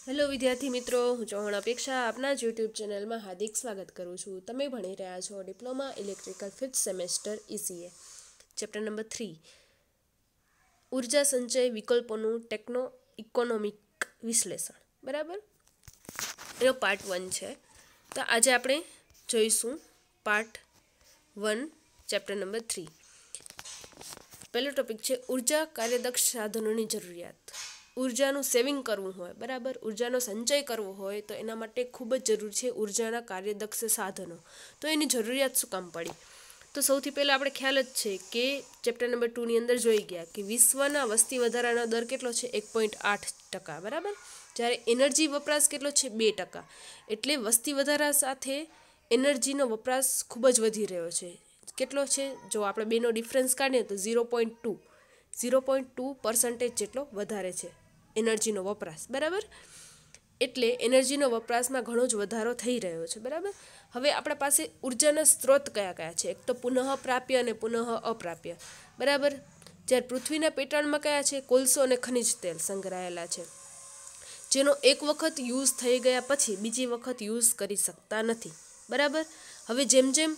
Hello વિદ્યાર્થી મિત્રો, હું ચૌહાણ અપેક્ષા આપના જ યુટ્યુબ ચેનલમાં હાર્દિક સ્વાગત કરું છું. તમે ભણી રહ્યા છો diploma electrical 5th semester ECA chapter number 3 ઉર્જા સંચય વિકલ્પોનું ટેકનો ઇકોનોમિક વિશ્લેષણ. બરાબર, એનો પાર્ટ 1 છે. તો આજે આપણે જોઈશું પાર્ટ 1 ચેપ્ટર નંબર 3. પહેલો ટોપિક છે ઉર્જા કાર્યદક્ષ સાધનોની જરૂરિયાત. ઉર્જાનું સેવિંગ કરવું હોય, બરાબર, ઉર્જાનો સંચય કરવો હોય તો એના માટે ખૂબ જ જરૂર છે ઉર્જાના કાર્યદક્ષ સાધનો. તો એની જરૂરિયાત શું કામ પડી? તો સૌથી પહેલાં આપણે ખ્યાલ જ છે કે ચેપ્ટર નંબર 2ની અંદર જોઈ ગયા કે વિશ્વના વસ્તી વધારાનો દર કેટલો છે? 1.8%. બરાબર, જ્યારે એનર્જી વપરાશ કેટલો છે? 2%. એટલે વસ્તી વધારા સાથે એનર્જીનો વપરાશ ખૂબ જ વધી રહ્યો છે. કેટલો છે? જો આપણે બેનો ડિફરન્સ કાઢીએ તો 0.2% જેટલો વધારે છે એનર્જીનો વપરાશ. બરાબર, એટલે એનર્જીનો વપરાશમાં ઘણો જ વધારો થઈ રહ્યો છે. બરાબર, હવે આપણા પાસે ઉર્જાના સ્ત્રોત કયા કયા છે? એક તો પુનઃ પ્રાપ્ય અને પુનઃ અપ્રાપ્ય. બરાબર, જ્યારે પૃથ્વીના પેટાળમાં કયા છે? કોલસો અને ખનિજ તેલ સંગ્રહાયેલા છે, જેનો એક વખત યુઝ થઈ ગયા પછી બીજી વખત યુઝ કરી શકતા નથી. બરાબર, હવે જેમ જેમ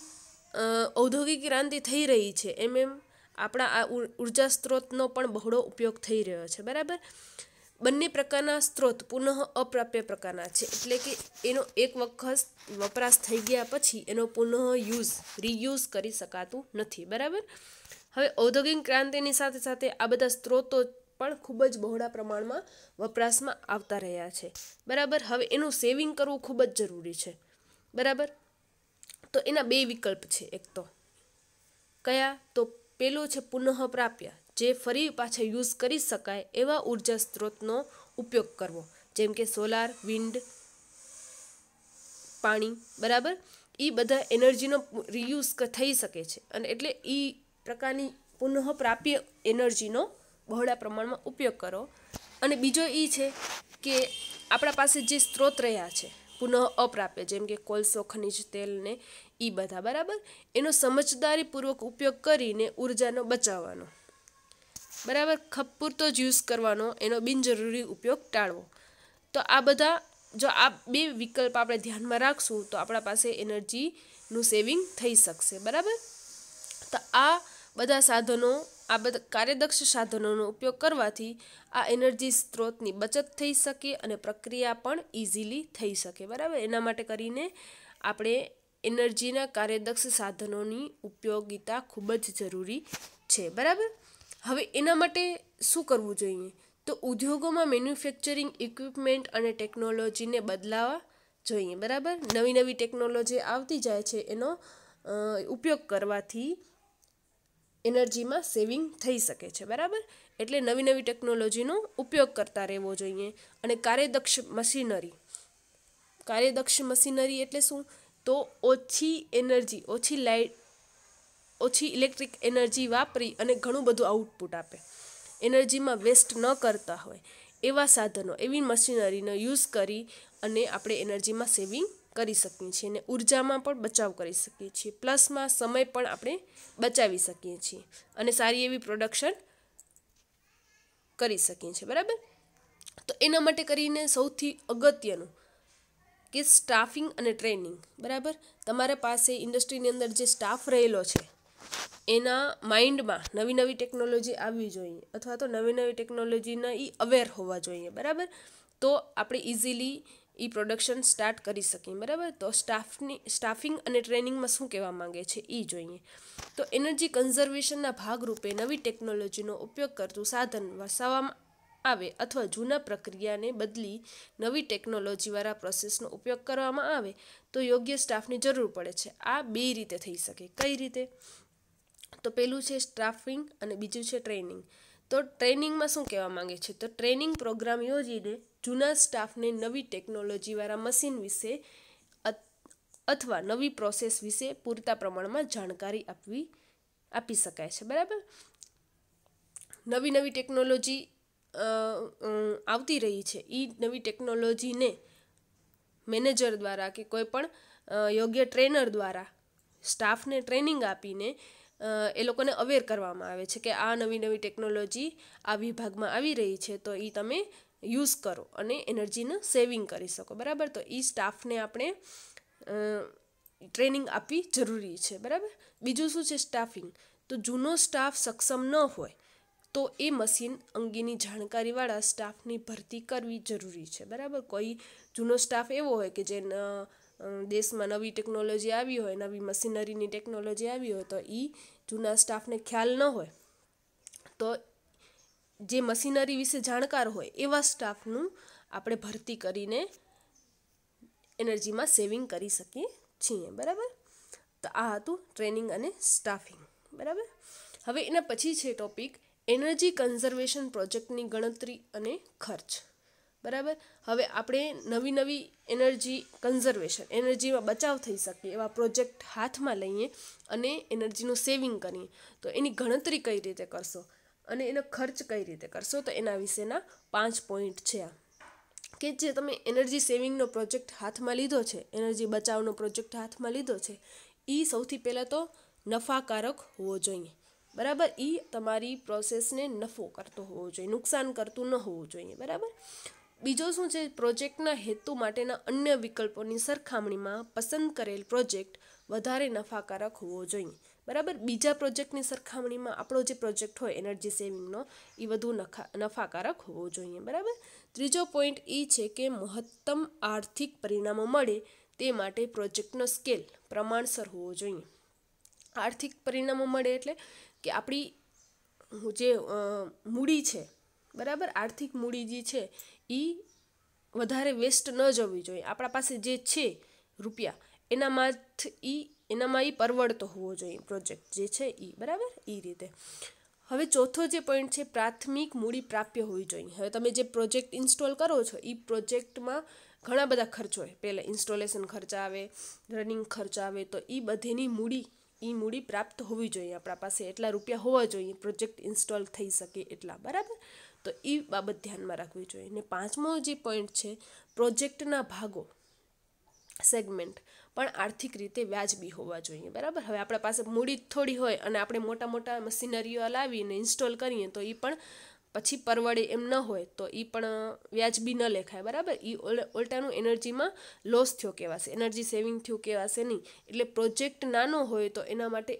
ઔદ્યોગિક ક્રાંતિ થઈ રહી છે એમ એમ આપણા આ ઉર્જા સ્ત્રોતનો પણ બહોળો ઉપયોગ થઈ રહ્યો છે. બરાબર, બંને પ્રકારના સ્ત્રોત પુનઃ અપ્રાપ્ય પ્રકારના છે, એટલે કે એનો એક વખત વપરાશ થઈ ગયા પછી એનો પુનઃ રીયુઝ કરી શકાતું નથી. બરાબર, હવે ઔદ્યોગિક ક્રાંતિની સાથે સાથે આ બધા સ્ત્રોતો પણ ખૂબ જ બહોળા પ્રમાણમાં વપરાશમાં આવતા રહ્યા છે. બરાબર, હવે એનું સેવિંગ કરવું ખૂબ જ જરૂરી છે. બરાબર, તો એના બે વિકલ્પ છે. એક તો કયા? તો પેલું છે પુનઃ પ્રાપ્ય, જે ફરી પાછા યુઝ કરી શકાય એવા ઉર્જા સ્ત્રોતનો ઉપયોગ કરવો, જેમ કે સોલાર, વિન્ડ, પાણી. બરાબર, એ બધા એનર્જીનો રીયુઝ થઈ શકે છે અને એટલે એ પ્રકારની પુનઃ પ્રાપ્ય એનર્જીનો બહોળા પ્રમાણમાં ઉપયોગ કરો. અને બીજો એ છે કે આપણા પાસે જે સ્ત્રોત રહ્યા છે પુનઃ અપ્રાપ્ય, જેમ કે કોલસો, ખનિજ તેલ ને એ બધા. બરાબર, એનો સમજદારીપૂર્વક ઉપયોગ કરીને ઉર્જાનો બચાવવાનો. બરાબર, ખપ પૂરતો જ યુઝ કરવાનો, એનો બિનજરૂરી ઉપયોગ ટાળવો. તો આ બધા જો આ બે વિકલ્પ આપણે ધ્યાનમાં રાખશું તો આપણા પાસે એનર્જીનું સેવિંગ થઈ શકશે. બરાબર, તો આ બધા સાધનો, આ બધા કાર્યદક્ષ સાધનોનો ઉપયોગ કરવાથી આ એનર્જી સ્ત્રોતની બચત થઈ શકે અને પ્રક્રિયા પણ ઇઝીલી થઈ શકે. બરાબર, એના માટે કરીને આપણે એનર્જીના કાર્યદક્ષ સાધનોની ઉપયોગિતા ખૂબ જ જરૂરી છે. બરાબર, હવે એના માટે શું કરવું જોઈએ? તો ઉદ્યોગોમાં મેન્યુફેક્ચરિંગ ઇક્વિપમેન્ટ અને ટેકનોલોજીને બદલાવા જોઈએ. બરાબર, નવી નવી ટેકનોલોજી આવતી જાય છે, એનો ઉપયોગ કરવાથી એનર્જીમાં સેવિંગ થઈ શકે છે. બરાબર, એટલે નવી નવી ટેકનોલોજીનો ઉપયોગ કરતા રહેવો જોઈએ. અને કાર્યદક્ષ મશીનરી એટલે શું? તો ઓછી એનર્જી, ઓછી લાઇટ, ઓછી ઇલેક્ટ્રિક એનર્જી વાપરી અને ઘણું બધું આઉટપુટ આપે, એનર્જીમાં વેસ્ટ ન કરતા હોય એવા સાધનો, એવી મશીનરીનો યુઝ કરી અને આપણે એનર્જીમાં સેવિંગ કરી શકીએ છીએ અને ઉર્જામાં પણ બચાવ કરી શકીએ છીએ. પ્લસમાં સમય પણ આપણે બચાવી શકીએ છીએ અને સારી એવી પ્રોડક્શન કરી શકીએ છીએ. બરાબર, તો એના માટે કરીને સૌથી અગત્યનું કે સ્ટાફિંગ અને ટ્રેનિંગ. બરાબર, તમારા પાસે ઇન્ડસ્ટ્રીની અંદર જે સ્ટાફ રહેલો છે એના માઇન્ડમાં નવી નવી ટેકનોલોજી આવવી જોઈએ, અથવા તો નવી નવી ટેકનોલોજીના એ અવેર હોવા જોઈએ. બરાબર, તો આપણે ઇઝીલી એ પ્રોડક્શન સ્ટાર્ટ કરી શકીએ. બરાબર, તો સ્ટાફિંગ અને ટ્રેનિંગમાં શું કહેવા માંગે છે એ જોઈએ. તો એનર્જી કન્ઝર્વેશનના ભાગરૂપે નવી ટેકનોલોજીનો ઉપયોગ કરતું સાધન વસાવવામાં આવે અથવા જૂના પ્રક્રિયાને બદલી નવી ટેકનોલોજીવાળા પ્રોસેસનો ઉપયોગ કરવામાં આવે તો યોગ્ય સ્ટાફની જરૂર પડે છે. આ બે રીતે થઈ શકે. કઈ રીતે? તો પેલું છે સ્ટાફિંગ અને બીજું છે ટ્રેનિંગ. તો ટ્રેનિંગમાં શું કહેવા માંગે છે? તો ટ્રેનિંગ પ્રોગ્રામ યોજીને જૂના સ્ટાફને નવી ટેકનોલોજીવાળા મશીન વિશે અથવા નવી પ્રોસેસ વિશે પૂરતા પ્રમાણમાં જાણકારી આપી શકાય છે. બરાબર, નવી નવી ટેકનોલોજી આવતી રહી છે, એ નવી ટેકનોલોજીને મેનેજર દ્વારા કે કોઈ પણ યોગ્ય ટ્રેનર દ્વારા સ્ટાફને ટ્રેનિંગ આપીને એ લોકોને અવેર કરવામાં આવે છે કે આ નવી નવી ટેકનોલોજી આ વિભાગમાં આવી રહી છે, તો એ તમે યુઝ કરો અને એનર્જીનું સેવિંગ કરી શકો, બરાબર. તો એ સ્ટાફને આપણે ટ્રેનિંગ આપવી જરૂરી છે, બરાબર. બીજું શું છે સ્ટાફિંગ. તો જૂનો સ્ટાફ સક્ષમ ન હોય તો એ મશીન અંગેની જાણકારીવાળા સ્ટાફની ભરતી કરવી જરૂરી છે, બરાબર. કોઈ જૂનો સ્ટાફ એવો હોય કે જે દેશમાં નવી ટેકનોલોજી આવી હોય, નવી મશીનરીની ટેકનોલોજી આવી હોય, તો એ જૂના સ્ટાફને ખ્યાલ ન હોય તો જે મશીનરી વિશે જાણકાર હોય એવા સ્ટાફનું આપણે ભરતી કરીને એનર્જીમાં સેવિંગ કરી શકીએ છીએ, બરાબર. તો આ હતું ટ્રેનિંગ અને સ્ટાફિંગ, બરાબર. હવે એના પછી છે ટોપિક એનર્જી કન્ઝર્વેશન પ્રોજેક્ટની ગણતરી અને ખર્ચ, બરાબર. હવે આપણે નવી એનર્જી કન્ઝર્વેશન, એનર્જીમાં બચાવ થઈ શકે એવા પ્રોજેક્ટ હાથમાં લઈએ અને એનર્જીનું સેવિંગ કરીએ, તો એની ગણતરી કઈ રીતે કરશો અને એનો ખર્ચ કઈ રીતે કરશો, તો એના વિશેના 5 પોઈન્ટ છે આ. કે જે તમે એનર્જી સેવિંગનો પ્રોજેક્ટ હાથમાં લીધો છે, એનર્જી બચાવનો પ્રોજેક્ટ હાથમાં લીધો છે, એ સૌથી પહેલાં તો નફાકારક હોવો જોઈએ, બરાબર. એ તમારી પ્રોસેસને નફો કરતો હોવો જોઈએ, નુકસાન કરતું ન હોવું જોઈએ, બરાબર. બીજો શું છે, પ્રોજેક્ટના હેતુ માટેના અન્ય વિકલ્પોની સરખામણીમાં પસંદ કરેલ પ્રોજેક્ટ વધારે નફાકારક હોવો જોઈએ, બરાબર. બીજા પ્રોજેક્ટની સરખામણીમાં આપણો જે પ્રોજેક્ટ હોય એનર્જી સેવિંગનો એ વધુ નફાકારક હોવો જોઈએ, બરાબર. ત્રીજો પોઈન્ટ એ છે કે મહત્તમ આર્થિક પરિણામો મળે તે માટે પ્રોજેક્ટનો સ્કેલ પ્રમાણસર હોવો જોઈએ. આર્થિક પરિણામો મળે એટલે કે આપણી જે મૂડી છે, બરાબર, આર્થિક મૂડી જે છે એ વધારે વેસ્ટ ન જવી જોઈએ. આપણા પાસે જે છે રૂપિયા એનામાં એ પરવડતો હોવો જોઈએ પ્રોજેક્ટ જે છે એ, બરાબર. એ રીતે. હવે ચોથો જે પોઈન્ટ છે પ્રાથમિક મૂડી પ્રાપ્ય હોવી જોઈએ. હવે તમે જે પ્રોજેક્ટ ઇન્સ્ટોલ કરો છો એ પ્રોજેક્ટમાં ઘણા બધા ખર્ચ હોય, પહેલાં ઇન્સ્ટોલેશન ખર્ચ આવે, રનિંગ ખર્ચ આવે, તો એ બધીની મૂડી પ્રાપ્ત હોવી જોઈએ. આપણા પાસે એટલા રૂપિયા હોવા જોઈએ પ્રોજેક્ટ ઇન્સ્ટોલ થઈ શકે એટલા, બરાબર. તો એ બાબત ધ્યાનમાં રાખવી જોઈએ. ને 5મો જે પોઈન્ટ છે પ્રોજેક્ટના ભાગો સેગમેન્ટ પણ આર્થિક રીતે વ્યાજબી હોવા જોઈએ, બરાબર. હવે આપણા પાસે મૂડી થોડી હોય અને આપણે મોટા મશીનરીઓ લાવીને ઇન્સ્ટોલ કરીએ તો એ પણ પછી પરવડે એમ ન હોય તો એ પણ વ્યાજબી ન લેખાય, બરાબર. એ ઉલટાનું એનર્જીમાં લોસ થયો કહેવાશે, એનર્જી સેવિંગ થયું કહેવાશે નહીં. એટલે પ્રોજેક્ટ નાનો હોય તો એના માટે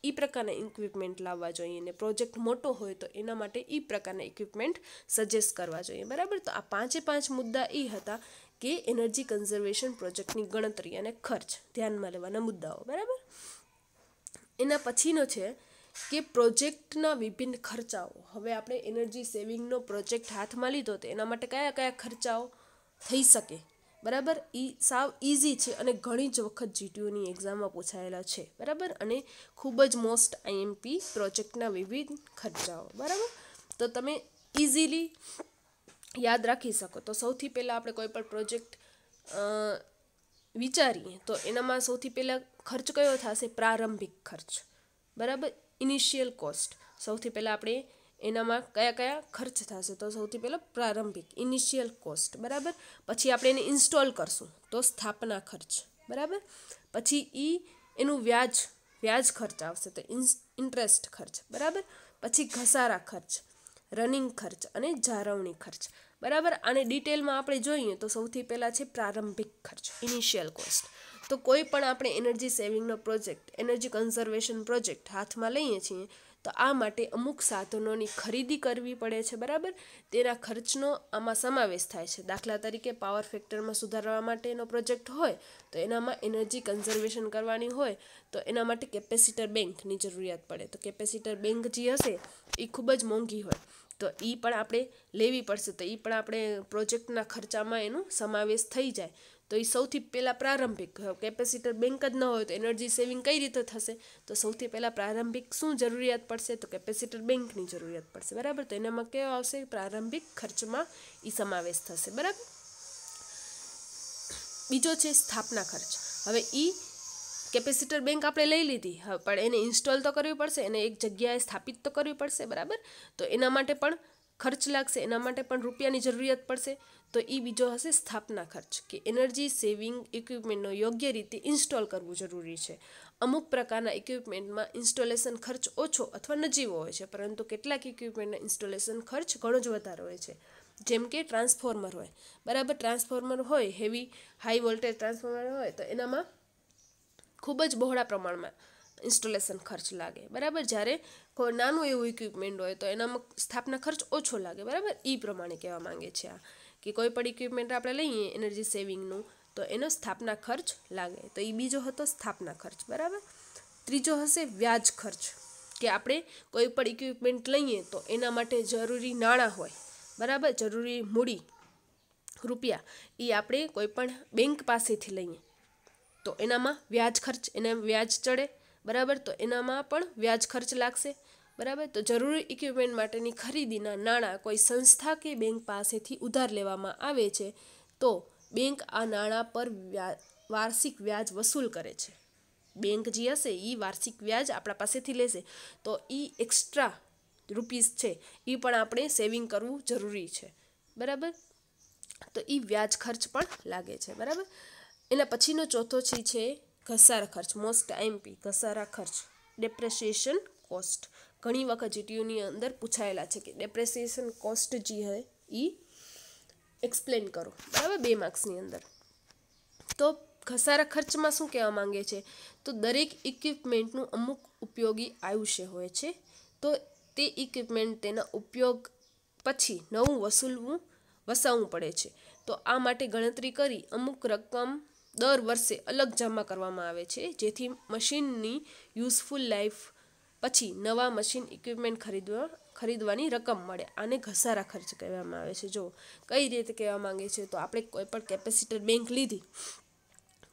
એ પ્રકારના ઇક્વિપમેન્ટ લાવવા જોઈએ, ને પ્રોજેક્ટ મોટો હોય તો એના માટે એ પ્રકારના ઇક્વિપમેન્ટ સજેસ્ટ કરવા જોઈએ, બરાબર. તો આ 5 મુદ્દા એ હતા કે એનર્જી કન્ઝર્વેશન પ્રોજેક્ટની ગણતરી અને ખર્ચ ધ્યાનમાં લેવાના મુદ્દાઓ, બરાબર. એના પછીનો છે કે પ્રોજેક્ટના વિભિન્ન ખર્ચાઓ. હવે આપણે એનર્જી સેવિંગનો પ્રોજેક્ટ હાથમાં લીધો તો એના માટે કયા ખર્ચાઓ થઈ શકે, બરાબર. એ સાવ ઇઝી છે અને ઘણી જ વખત જીટીયુની એક્ઝામમાં પૂછાયેલા છે, બરાબર. અને ખૂબ જ મોસ્ટ આઈએમપી પ્રોજેક્ટના વિવિધ ખર્ચાઓ, બરાબર. તો તમે ઇઝીલી યાદ રાખી શકો. તો સૌથી પહેલાં આપણે કોઈ પણ પ્રોજેક્ટ વિચારીએ તો એનામાં સૌથી પહેલાં ખર્ચ કયો થશે, પ્રારંભિક ખર્ચ, બરાબર. Initial cost. સૌથી પહેલાં આપણે એનામાં કયા ખર્ચ થશે, તો સૌથી પહેલાં પ્રારંભિક ઇનિશિયલ કોસ્ટ, બરાબર. પછી આપણે એને ઇન્સ્ટોલ કરશું તો સ્થાપના ખર્ચ, બરાબર. પછી એનું વ્યાજ ખર્ચ આવશે તો ઇન્ટરેસ્ટ ખર્ચ, બરાબર. પછી ઘસારા ખર્ચ, રનિંગ ખર્ચ અને જાળવણી ખર્ચ, બરાબર. આને ડિટેલમાં આપણે જોઈએ તો સૌથી પહેલાં છે પ્રારંભિક ખર્ચ, ઇનિશિયલ કોસ્ટ. તો કોઈ પણ આપણે એનર્જી સેવિંગનો પ્રોજેક્ટ, એનર્જી કન્ઝર્વેશન પ્રોજેક્ટ હાથમાં લઈએ છીએ તો આ માટે અમુક સાધનોની ખરીદી કરવી પડે છે, બરાબર. તેના ખર્ચનો આમાં સમાવેશ થાય છે. દાખલા તરીકે પાવર ફેક્ટરમાં સુધારવા માટેનો પ્રોજેક્ટ હોય તો એનામાં એનર્જી કન્ઝર્વેશન કરવાની હોય તો એના માટે કેપેસિટર બેંકની જરૂરિયાત પડે. તો કેપેસિટર બેંક જે હશે એ ખૂબ જ મોંઘી હોય તો એ પણ આપણે લેવી પડશે. તો એ પણ આપણે પ્રોજેક્ટના ખર્ચામાં એનો સમાવેશ થઈ જાય. તો એ સૌથી પહેલાં પ્રારંભિક, કેપેસિટર બેંક જ ન હોય તો એનર્જી સેવિંગ કઈ રીતે થશે, તો સૌથી પહેલાં પ્રારંભિક શું જરૂરિયાત પડશે, તો કેપેસિટર બેંકની જરૂરિયાત પડશે, બરાબર. તો એનામાં કેવો આવશે, પ્રારંભિક ખર્ચમાં એ સમાવેશ થશે, બરાબર. બીજો છે સ્થાપના ખર્ચ. હવે કેપેસિટર બેંક આપણે લઈ લીધી, હવે પણ એને ઇન્સ્ટોલ તો કરવી પડશે, એને એક જગ્યાએ સ્થાપિત તો કરવી પડશે, બરાબર. તો એના માટે પણ ખર્ચ લાગશે, એના માટે પણ રૂપિયાની જરૂરિયાત પડશે. તો એ બીજો હશે સ્થાપના ખર્ચ, કે એનર્જી સેવિંગ ઇક્વિપમેન્ટનો યોગ્ય રીતે ઇન્સ્ટોલ કરવું જરૂરી છે. અમુક પ્રકારના ઇક્વિપમેન્ટમાં ઇન્સ્ટોલેશન ખર્ચ ઓછો અથવા નજીવો હોય છે, પરંતુ કેટલાક ઇક્વિપમેન્ટના ઇન્સ્ટોલેશન ખર્ચ ઘણો જ વધારે હોય છે. જેમ કે ટ્રાન્સફોર્મર હોય, બરાબર. ટ્રાન્સફોર્મર હોય, હેવી હાઈ વોલ્ટેજ ટ્રાન્સફોર્મર હોય તો એનામાં ખૂબ જ બહોળા પ્રમાણમાં ઇન્સ્ટોલેશન ખર્ચ લાગે, બરાબર. જ્યારે નાનું એવું ઇક્વિપમેન્ટ હોય તો એનામાં સ્થાપના ખર્ચ ઓછો લાગે, બરાબર. એ પ્રમાણે કહેવા માંગે છે આ કે કોઈ પણ ઇક્વિપમેન્ટ આપણે લઈએ એનર્જી સેવિંગનું તો એનો સ્થાપના ખર્ચ લાગે. તો એ બીજો હતો સ્થાપના ખર્ચ, બરાબર. ત્રીજો હશે વ્યાજ ખર્ચ, કે આપણે કોઈ પણ ઇક્વિપમેન્ટ લઈએ તો એના માટે જરૂરી નાણાં હોય, બરાબર, જરૂરી મૂડી રૂપિયા એ આપણે કોઈ પણ બેંક પાસેથી લઈએ તો એનામાં વ્યાજ ખર્ચ, એને વ્યાજ ચડે, બરાબર. તો એનામાં પણ વ્યાજ ખર્ચ લાગશે, બરાબર. તો જરૂરી ઇક્વિપમેન્ટ માટેની ખરીદીના નાણાં કોઈ સંસ્થા કે બેંક પાસેથી ઉધાર લેવામાં આવે છે તો બેંક આ નાણાં પર વાર્ષિક વ્યાજ વસૂલ કરે છે. બેંક જે હશે એ વાર્ષિક વ્યાજ આપણા પાસેથી લેશે તો એ એક્સ્ટ્રા રૂપીસ છે એ પણ આપણે સેવિંગ કરવું જરૂરી છે, બરાબર. તો એ વ્યાજ ખર્ચ પણ લાગે છે, બરાબર. એના પછીનો ચોથો છે ઘસારા ખર્ચ, મોસ્ટ આઈએમપી ઘસારા ખર્ચ, ડેપ્રેસિએશન કોસ્ટ. ઘણી વખત જીટીયુની અંદર પૂછાયેલા છે કે ડેપ્રેસિએશન કોસ્ટ જે હે એ એક્સપ્લેન કરો, બરાબર, 2 માર્ક્સની અંદર. તો ઘસારા ખર્ચમાં શું કહેવા માંગે છે, તો દરેક ઇક્વિપમેન્ટનું અમુક ઉપયોગી આયુષ્ય હોય છે તો તે ઇક્વિપમેન્ટ તેના ઉપયોગ પછી નવું વસાવવું પડે છે. તો આ માટે ગણતરી કરી અમુક રકમ દર વર્ષે અલગ જમા કરવામાં આવે છે જેથી મશીનની યુઝફુલ લાઈફ પછી નવા મશીન ઇક્વિપમેન્ટ ખરીદવાની રકમ મળે. આને ઘસારા ખર્ચ કહેવામાં આવે છે. જો કઈ રીતે કહેવા માંગે છે, તો આપણે કોઈ પણ કેપેસિટર બેંક લીધી,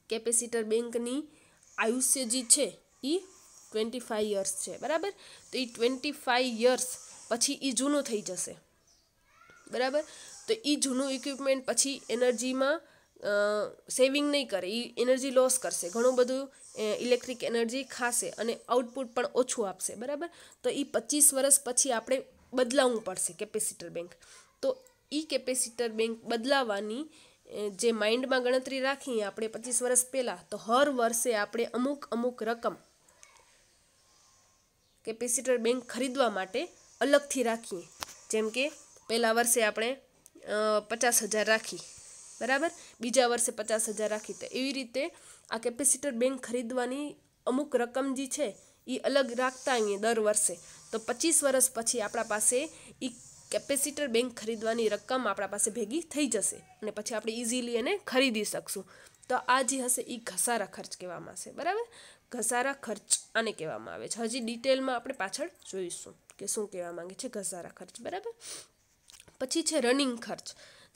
કેપેસિટર બેંકની આયુષ્ય જે છે એ 25 યર્સ છે, બરાબર. તો એ 25 યર્સ પછી એ જૂનું થઈ જશે, બરાબર. તો એ જૂનું ઇક્વિપમેન્ટ પછી એનર્જીમાં સેવિંગ નહીં કરે, એ એનર્જી લોસ કરશે, ઘણું બધું ઇલેક્ટ્રિક એનર્જી ખાશે અને આઉટપુટ પણ ઓછું આપશે, બરાબર. તો એ 25 વર્ષ પછી આપણે બદલાવવું પડશે કેપેસિટર બેંક. તો એ કેપેસિટર બેંક બદલાવવાની જે માઇન્ડમાં ગણતરી રાખીએ આપણે 25 વર્ષ પહેલાં, તો હર વર્ષે આપણે અમુક રકમ કેપેસિટર બેંક ખરીદવા માટે અલગથી રાખીએ. જેમ કે પહેલા વર્ષે આપણે 50,000 રાખી, બરાબર, બીજા વર્ષે 50,000 રાખી. તો એવી રીતે આ કેપેસિટર બેંક ખરીદવાની અમુક રકમ જે છે એ અલગ રાખતા આવીએ દર વર્ષે. તો 25 વર્ષ પછી આપણા પાસે એ કેપેસિટર બેંક ખરીદવાની રકમ આપણા પાસે ભેગી થઈ જશે અને પછી આપણે ઇઝીલી એને ખરીદી શકશું. તો આ જે હશે એ ઘસારા ખર્ચ કહેવામાં આવશે, બરાબર. ઘસારા ખર્ચ આને કહેવામાં આવે છે. હજી ડિટેલમાં આપણે પાછળ જોઈશું કે શું કહેવા માંગે છે ઘસારા ખર્ચ, બરાબર. પછી છે રનિંગ ખર્ચ.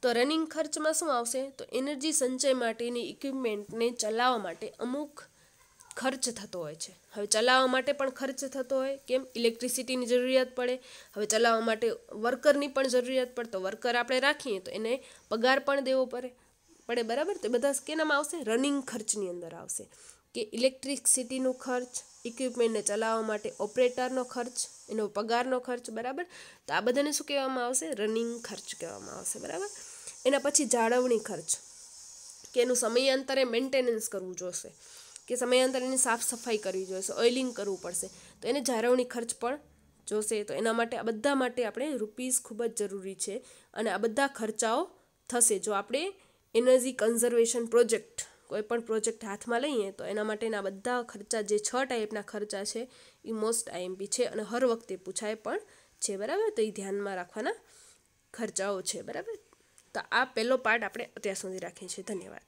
તો રનિંગ ખર્ચમાં શું આવશે, તો એનર્જી સંચય માટેની ઇક્વિપમેન્ટને ચલાવવા માટે અમુક ખર્ચ થતો હોય છે. હવે ચલાવવા માટે પણ ખર્ચ થતો હોય, કેમ, ઇલેક્ટ્રિસિટીની જરૂરિયાત પડે. હવે ચલાવવા માટે વર્કરની પણ જરૂરિયાત પડે, તો વર્કર આપણે રાખીએ તો એને પગાર પણ દેવો પડે, બરાબર. તો બધા કેનામાં આવશે, રનિંગ ખર્ચની અંદર આવશે કે ઇલેક્ટ્રિસિટીનો ખર્ચ, ઇક્વિપમેન્ટને ચલાવવા માટે ઓપરેટરનો ખર્ચ, એનો પગારનો ખર્ચ, બરાબર. તો આ બધાને શું કહેવામાં આવશે, રનિંગ ખર્ચ કહેવામાં આવશે, બરાબર. એના પછી જાળવણી ખર્ચ, કે એનું સમયાંતરે મેન્ટેનન્સ કરવું જોશે, કે સમયાંતરે એની સાફ સફાઈ કરવી જોઈશે, ઓઇલિંગ કરવું પડશે, તો એને જાળવણી ખર્ચ પણ જોશે. તો એના માટે આ બધા માટે આપણે રૂપીસ ખૂબ જ જરૂરી છે અને આ બધા ખર્ચાઓ થશે જો આપણે એનર્જી કન્ઝર્વેશન પ્રોજેક્ટ કોઈ પણ પ્રોજેક્ટ હાથમાં લઈએ. તો એના માટેના બધા ખર્ચા જે 6 ટાઈપના ખર્ચા છે એ મોસ્ટ આઈએમપી છે અને હર વખતે પૂછાય પણ છે, બરાબર. તો એ ધ્યાનમાં રાખવાના ખર્ચાઓ છે, બરાબર. તો આ પહેલો પાર્ટ આપણે અત્યાર સુધી રાખીએ છીએ. ધન્યવાદ.